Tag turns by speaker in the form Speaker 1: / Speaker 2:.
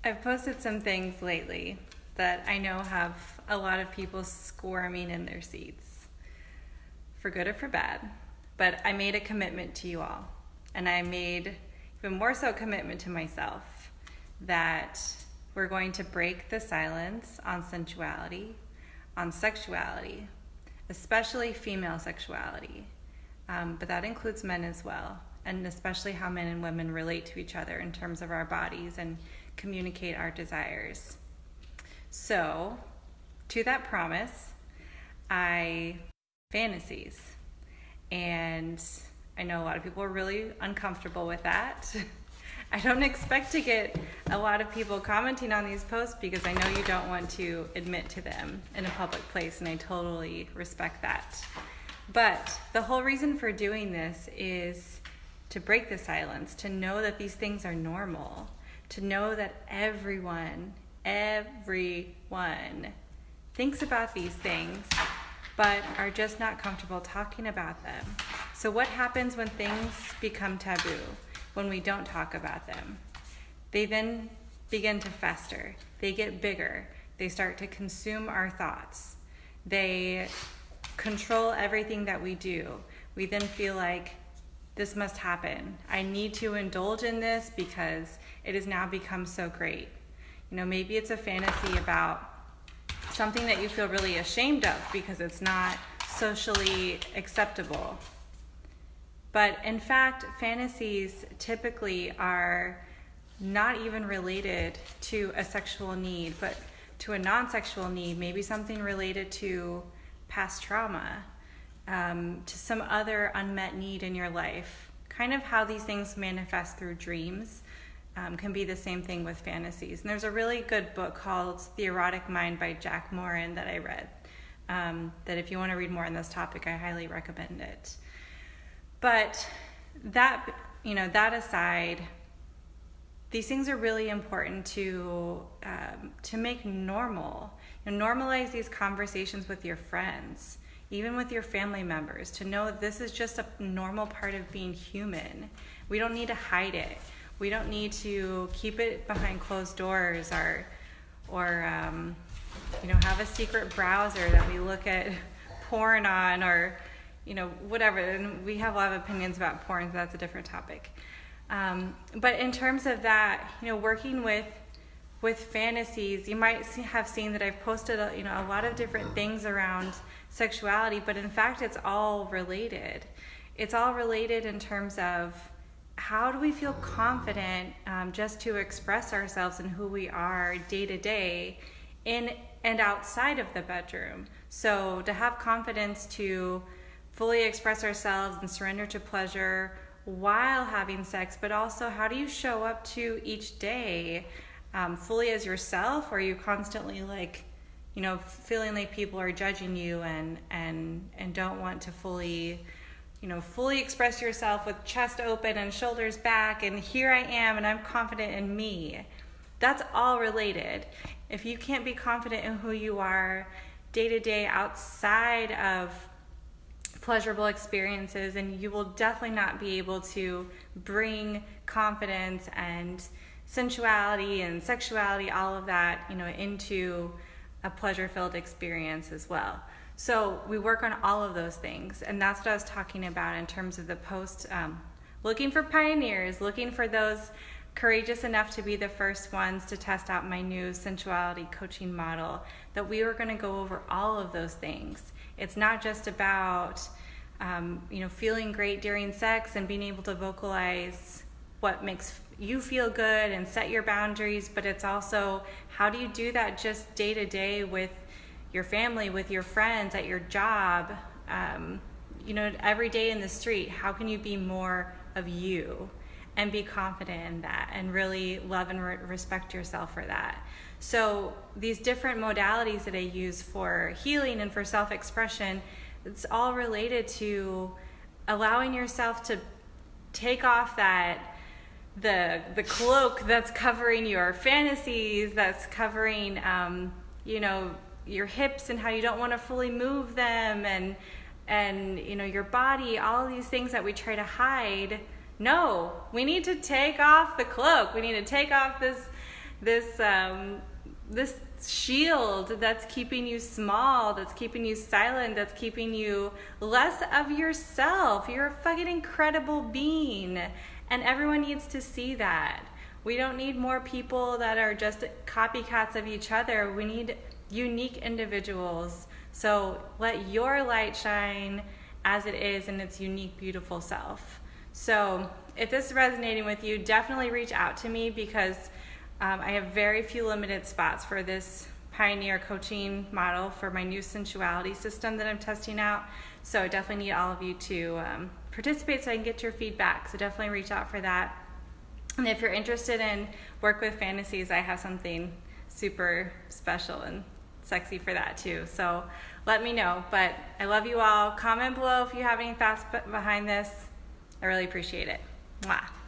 Speaker 1: I've posted some things lately that I know have a lot of people squirming in their seats, for good or for bad. But I made a commitment to you all, and I made even more so a commitment to myself that we're going to break the silence on sensuality, on sexuality, especially female sexuality. But that includes men as well, and especially how men and women relate to each other in terms of our bodies and communicate our desires. So, to that promise, fantasies. And I know a lot of people are really uncomfortable with that. I don't expect to get a lot of people commenting on these posts because I know you don't want to admit to them in a public place, and I totally respect that. But the whole reason for doing this is to break the silence, to know that these things are normal, to know that everyone thinks about these things, but are just not comfortable talking about them. So what happens when things become taboo, when we don't talk about them? They then begin to fester. They get bigger. They start to consume our thoughts. They control everything that we do. We then feel like this must happen. I need to indulge in this because it has now become so great. Maybe it's a fantasy about something that you feel really ashamed of because it's not socially acceptable. But in fact, fantasies typically are not even related to a sexual need, but to a non-sexual need, maybe something related to past trauma, to some other unmet need in your life. Kind of how these things manifest through dreams can be the same thing with fantasies. And there's a really good book called The Erotic Mind by Jack Morin that I read, that if you want to read more on this topic, I highly recommend it. But that aside, these things are really important to make normal. Normalize these conversations with your friends, even with your family members, to know this is just a normal part of being human. We don't need to hide it. We don't need to keep it behind closed doors or have a secret browser that we look at porn on, or whatever. And we have a lot of opinions about porn, so that's a different topic. But in terms of that, working with fantasies, you might have seen that I've posted a lot of different things around sexuality, but in fact it's all related. It's all related in terms of how do we feel confident just to express ourselves and who we are day to day in and outside of the bedroom. So to have confidence to fully express ourselves and surrender to pleasure while having sex, but also how do you show up to each day fully as yourself, or are you constantly feeling like people are judging you and don't want to fully express yourself with chest open and shoulders back and here I am and I'm confident in me. That's all related. If you can't be confident in who you are day to day outside of pleasurable experiences, and you will definitely not be able to bring confidence and sensuality and sexuality, all of that, into a pleasure-filled experience as well. So we work on all of those things, and that's what I was talking about in terms of the post, looking for pioneers, looking for those courageous enough to be the first ones to test out my new sensuality coaching model, that we were going to go over all of those things. It's not just about feeling great during sex and being able to vocalize what makes you feel good and set your boundaries, but it's also how do you do that just day to day with your family, with your friends, at your job, every day in the street. How can you be more of you and be confident in that and really love and respect yourself for that? So these different modalities that I use for healing and for self-expression, it's all related to allowing yourself to take off the cloak that's covering your fantasies, that's covering your hips and how you don't want to fully move them, and your body, all these things that we try to hide. No, we need to take off the cloak. We need to take off this shield that's keeping you small, that's keeping you silent, that's keeping you less of yourself. You're a fucking incredible being, and everyone needs to see that. We don't need more people that are just copycats of each other. We need unique individuals. So let your light shine as it is in its unique, beautiful self. So if this is resonating with you, definitely reach out to me, because I have very few limited spots for this Pioneer coaching model for my new sensuality system that I'm testing out. So I definitely need all of you to participate so I can get your feedback. So definitely reach out for that. And if you're interested in work with fantasies, I have something super special and sexy for that too. So let me know. But I love you all. Comment below if you have any thoughts behind this. I really appreciate it. Mwah.